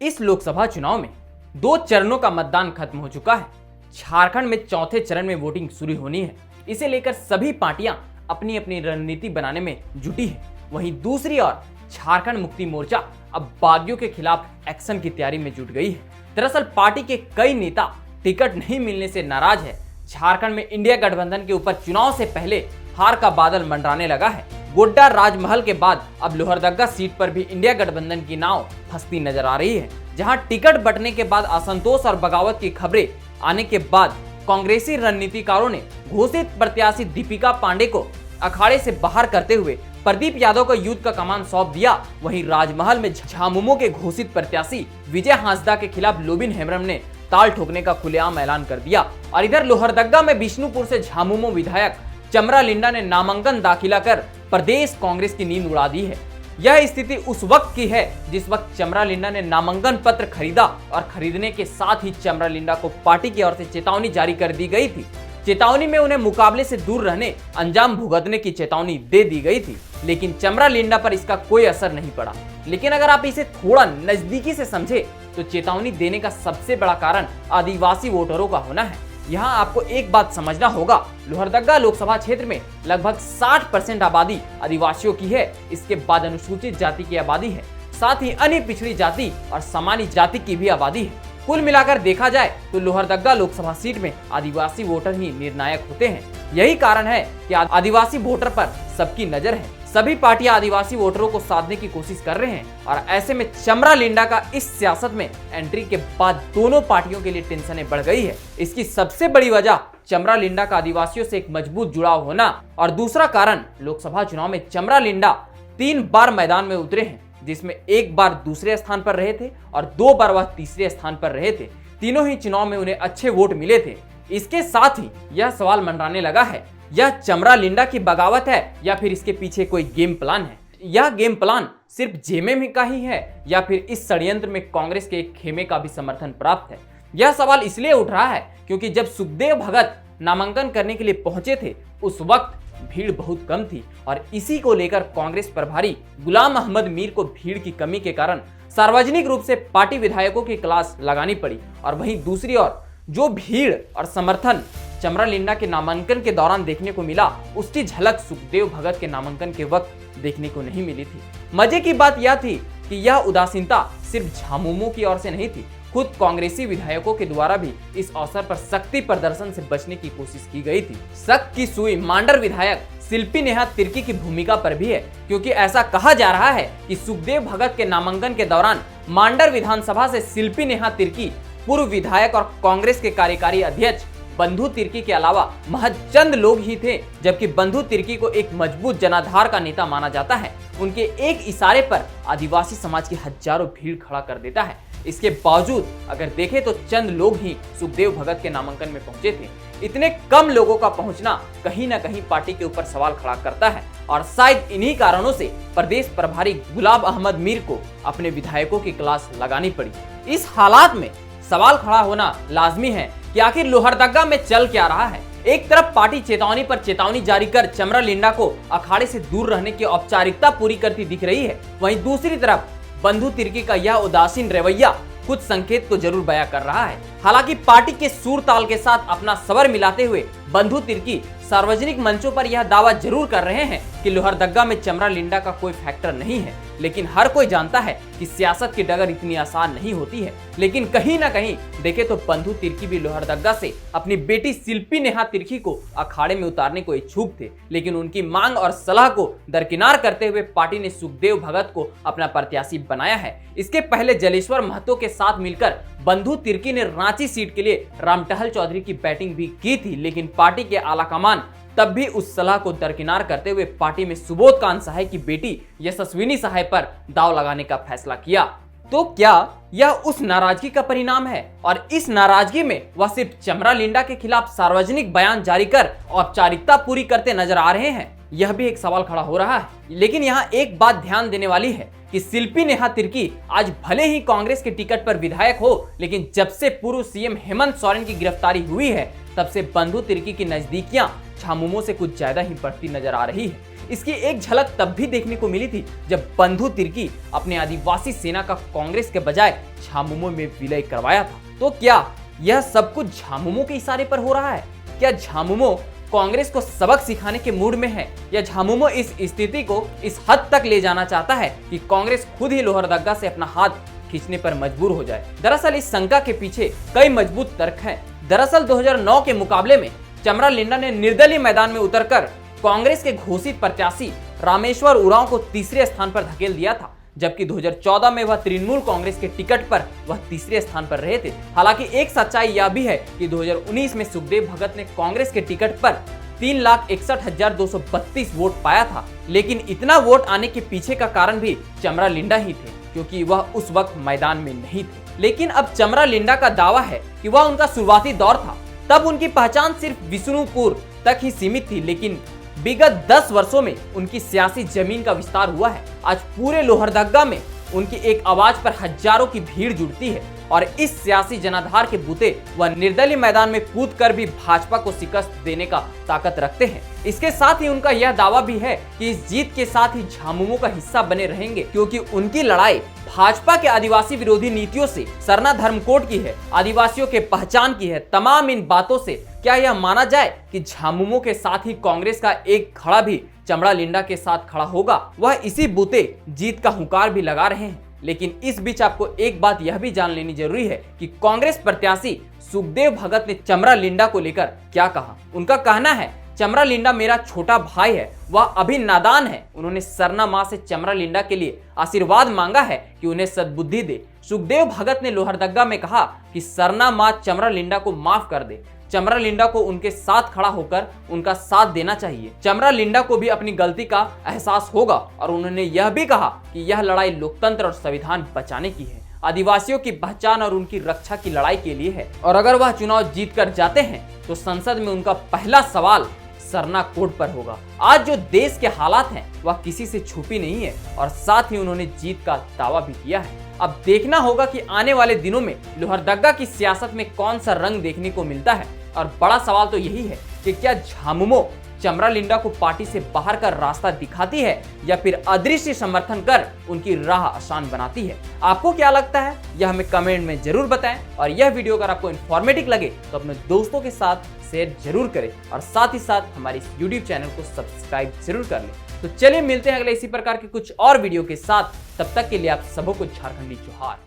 इस लोकसभा चुनाव में 2 चरणों का मतदान खत्म हो चुका है। झारखंड में चौथे चरण में वोटिंग शुरू होनी है। इसे लेकर सभी पार्टियां अपनी अपनी रणनीति बनाने में जुटी है। वहीं दूसरी ओर झारखंड मुक्ति मोर्चा अब बागियों के खिलाफ एक्शन की तैयारी में जुट गई है। दरअसल पार्टी के कई नेता टिकट नहीं मिलने से नाराज है। झारखंड में इंडिया गठबंधन के ऊपर चुनाव से पहले हार का बादल मंडराने लगा है। गोड्डा राजमहल के बाद अब लोहरदगा सीट पर भी इंडिया गठबंधन की नाव फंसती नजर आ रही है। जहां टिकट बंटने के बाद असंतोष और बगावत की खबरें आने के बाद कांग्रेसी रणनीतिकारों ने घोषित प्रत्याशी दीपिका पांडे को अखाड़े से बाहर करते हुए प्रदीप यादव को युद्ध का कमान सौंप दिया। वहीं राजमहल में झामुमो के घोषित प्रत्याशी विजय हांसदा के खिलाफ लोबिन हेम्ब्रम ने ताल ठोकने का खुलेआम ऐलान कर दिया। और इधर लोहरदगा में बिष्णुपुर से झामुमो विधायक चमरा लिंडा ने नामांकन दाखिला कर प्रदेश कांग्रेस की नींद उड़ा दी है। यह स्थिति उस वक्त की है जिस वक्त चमरा लिंडा ने नामांकन पत्र खरीदा और खरीदने के साथ ही चमरा लिंडा को पार्टी की ओर से चेतावनी जारी कर दी गई थी। चेतावनी में उन्हें मुकाबले से दूर रहने, अंजाम भुगतने की चेतावनी दे दी गई थी, लेकिन चमरा लिंडा पर इसका कोई असर नहीं पड़ा। लेकिन अगर आप इसे थोड़ा नजदीकी से समझे तो चेतावनी देने का सबसे बड़ा कारण आदिवासी वोटरों का होना है। यहाँ आपको एक बात समझना होगा, लोहरदगा लोकसभा क्षेत्र में लगभग 60% आबादी आदिवासियों की है। इसके बाद अनुसूचित जाति की आबादी है, साथ ही अन्य पिछड़ी जाति और सामान्य जाति की भी आबादी है। कुल मिलाकर देखा जाए तो लोहरदगा लोकसभा सीट में आदिवासी वोटर ही निर्णायक होते हैं। यही कारण है कि आदिवासी वोटर पर सबकी नजर है। सभी पार्टियां आदिवासी वोटरों को साधने की कोशिश कर रहे हैं और ऐसे में चमरा लिंडा का इस सियासत में एंट्री के बाद दोनों पार्टियों के लिए टेंशनें बढ़ गई है। इसकी सबसे बड़ी वजह चमरा लिंडा का आदिवासियों से एक मजबूत जुड़ाव होना और दूसरा कारण लोकसभा चुनाव में चमरा लिंडा 3 बार मैदान में उतरे हैं, जिसमें 1 बार दूसरे स्थान पर रहे थे और 2 बार वह तीसरे स्थान पर रहे थे। तीनों ही चुनाव में उन्हें अच्छे वोट मिले थे। इसके साथ ही यह सवाल मंडराने लगा है, यह चमरा लिंडा की बगावत है या फिर इसके पीछे कोई गेम प्लान है। यह गेम प्लान सिर्फ जेएमएम का ही है या फिर इस षड्यंत्र में कांग्रेस के एक खेमे का भी समर्थन प्राप्त है। यह सवाल इसलिए उठ रहा है क्योंकि जब सुखदेव भगत नामांकन करने के लिए पहुंचे थे उस वक्त भीड़ बहुत कम थी और इसी को लेकर कांग्रेस प्रभारी गुलाम अहमद मीर को भीड़ की कमी के कारण सार्वजनिक रूप से पार्टी विधायकों की क्लास लगानी पड़ी। और वहीं दूसरी ओर जो भीड़ और समर्थन चमरा लिंडा के नामांकन के दौरान देखने को मिला, उसकी झलक सुखदेव भगत के नामांकन के वक्त देखने को नहीं मिली थी। मजे की बात यह थी कि यह उदासीनता सिर्फ झामुमो की ओर से नहीं थी, खुद कांग्रेसी विधायकों के द्वारा भी इस अवसर पर शक्ति प्रदर्शन से बचने की कोशिश की गई थी। शक की सुई मांडर विधायक शिल्पी नेहा तिर्की की भूमिका पर भी है, क्योंकि ऐसा कहा जा रहा है कि सुखदेव भगत के नामांकन के दौरान मांडर विधानसभा से शिल्पी नेहा तिर्की, पूर्व विधायक और कांग्रेस के कार्यकारी अध्यक्ष बंधु तिर्की के अलावा महज चंद लोग ही थे, जबकि बंधु तिर्की को एक मजबूत जनाधार का नेता माना जाता है। उनके एक इशारे पर आदिवासी समाज की हजारों भीड़ खड़ा कर देता है। इसके बावजूद अगर देखें तो चंद लोग ही सुखदेव भगत के नामांकन में पहुंचे थे। इतने कम लोगों का पहुंचना कहीं न कहीं पार्टी के ऊपर सवाल खड़ा करता है और शायद इन्हीं कारणों से प्रदेश प्रभारी गुलाम अहमद मीर को अपने विधायकों की क्लास लगानी पड़ी। इस हालात में सवाल खड़ा होना लाजमी है कि आखिर लोहरदगा में चल क्या रहा है। एक तरफ पार्टी चेतावनी पर चेतावनी जारी कर चमरा लिंडा को अखाड़े से दूर रहने की औपचारिकता पूरी करती दिख रही है, वहीं दूसरी तरफ बंधु तिर्की का यह उदासीन रवैया कुछ संकेत तो जरूर बयां कर रहा है। हालांकि पार्टी के सूर ताल के साथ अपना सबर मिलाते हुए बंधु तिर्की सार्वजनिक मंचों पर यह दावा जरूर कर रहे हैं कि लोहरदगा में चमरा लिंडा का कोई फैक्टर नहीं है, लेकिन हर कोई जानता है कि सियासत की डगर इतनी आसान नहीं होती है। लेकिन कहीं ना कहीं देखे तो बंधु तिर्की भी लोहरदगा से अपनी बेटी शिल्पी नेहा तिर्की को अखाड़े में उतारने को इच्छुक थे, लेकिन उनकी मांग और सलाह को दरकिनार करते हुए पार्टी ने सुखदेव भगत को अपना प्रत्याशी बनाया है। इसके पहले जलेश्वर महतो के साथ मिलकर बंधु तिर्की ने रांची सीट के लिए रामटहल चौधरी की बैटिंग भी की थी, लेकिन पार्टी के आलाकमान तब भी उस सलाह को दरकिनार करते हुए पार्टी में सुबोध कांत सहाय की बेटी यशस्विनी सहाय पर दाव लगाने का फैसला किया। तो क्या यह उस नाराजगी का परिणाम है और इस नाराजगी में वह सिर्फ चमरा लिंडा के खिलाफ सार्वजनिक बयान जारी कर औपचारिकता पूरी करते नजर आ रहे हैं? यह भी एक सवाल खड़ा हो रहा है। लेकिन यहाँ एक बात ध्यान देने वाली है कि शिल्पी नेहा तिर्की आज भले ही कांग्रेस के टिकट पर विधायक हो, लेकिन जब से पूर्व सीएम हेमंत सोरेन की गिरफ्तारी हुई है तब से बंधु तिर्की की नजदीकियां झामुमो से कुछ ज्यादा ही बढ़ती नजर आ रही है। इसकी एक झलक तब भी देखने को मिली थी जब बंधु तिर्की अपने आदिवासी सेना का कांग्रेस के बजाय झामुमो में विलय करवाया था। तो क्या यह सब कुछ झामुमो के इशारे पर हो रहा है? क्या झामुमो कांग्रेस को सबक सिखाने के मूड में है, या झामुमो इस स्थिति को इस हद तक ले जाना चाहता है कि कांग्रेस खुद ही लोहरदग्गा से अपना हाथ खींचने पर मजबूर हो जाए? दरअसल इस शंका के पीछे कई मजबूत तर्क हैं। दरअसल 2009 के मुकाबले में चमरालिंडा ने निर्दलीय मैदान में उतरकर कांग्रेस के घोषित प्रत्याशी रामेश्वर उरांव को तीसरे स्थान पर धकेल दिया था, जबकि 2014 में वह तृणमूल कांग्रेस के टिकट पर वह तीसरे स्थान पर रहे थे। हालांकि एक सच्चाई यह भी है कि 2019 में सुखदेव भगत ने कांग्रेस के टिकट पर 3,61,232 वोट पाया था, लेकिन इतना वोट आने के पीछे का कारण भी चमरालिंडा ही थे, क्योंकि वह उस वक्त मैदान में नहीं थे। लेकिन अब चमरालिंडा का दावा है कि वह उनका शुरुआती दौर था, तब उनकी पहचान सिर्फ विष्णुपुर तक ही सीमित थी, लेकिन विगत 10 वर्षों में उनकी सियासी जमीन का विस्तार हुआ है। आज पूरे लोहरदग्गा में उनकी एक आवाज पर हजारों की भीड़ जुड़ती है और इस सियासी जनाधार के बूते वह निर्दलीय मैदान में कूद कर भी भाजपा को शिकस्त देने का ताकत रखते हैं। इसके साथ ही उनका यह दावा भी है कि इस जीत के साथ ही झामुमो का हिस्सा बने रहेंगे, क्योंकि उनकी लड़ाई भाजपा के आदिवासी विरोधी नीतियों से, सरना धर्मकोड की है, आदिवासियों के पहचान की है। तमाम इन बातों से क्या यह माना जाए कि झामुमो के साथ ही कांग्रेस का एक खड़ा भी चमरालिंडा के साथ खड़ा होगा? वह इसी बूते जीत का हुंकार भी लगा रहे हैं। लेकिन इस बीच आपको एक बात यह भी जान लेनी जरूरी है कि कांग्रेस प्रत्याशी सुखदेव भगत ने चमरालिंडा को लेकर क्या कहा। उनका कहना है, चमरालिंडा मेरा छोटा भाई है, वह अभी नादान है। उन्होंने सरना मां से चमरालिंडा के लिए आशीर्वाद मांगा है कि उन्हें सद्बुद्धि दे। सुखदेव भगत ने लोहरदग्गा में कहा कि सरना मां चमरालिंडा को माफ कर दे। चमरालिंडा को उनके साथ खड़ा होकर उनका साथ देना चाहिए। चमरालिंडा को भी अपनी गलती का एहसास होगा और उन्होंने यह भी कहा कि यह लड़ाई लोकतंत्र और संविधान बचाने की है, आदिवासियों की पहचान और उनकी रक्षा की लड़ाई के लिए है। और अगर वह चुनाव जीत कर जाते हैं तो संसद में उनका पहला सवाल सरना कोड पर होगा। आज जो देश के हालात हैं वह किसी से छुपी नहीं है और साथ ही उन्होंने जीत का दावा भी किया है। अब देखना होगा कि आने वाले दिनों में लोहरदग्गा की सियासत में कौन सा रंग देखने को मिलता है। और बड़ा सवाल तो यही है कि क्या झामुमो चमरालिंडा को पार्टी से बाहर का रास्ता दिखाती है या फिर अदृश्य समर्थन कर उनकी राह आसान बनाती है? आपको क्या लगता है यह हमें कमेंट में जरूर बताएं। और यह वीडियो अगर आपको इन्फॉर्मेटिव लगे तो अपने दोस्तों के साथ शेयर जरूर करें और साथ ही साथ हमारे इस YouTube चैनल को सब्सक्राइब जरूर कर लें। तो चलिए मिलते हैं अगले इसी प्रकार के कुछ और वीडियो के साथ। तब तक के लिए आप सबों को झारखंडी जोहार।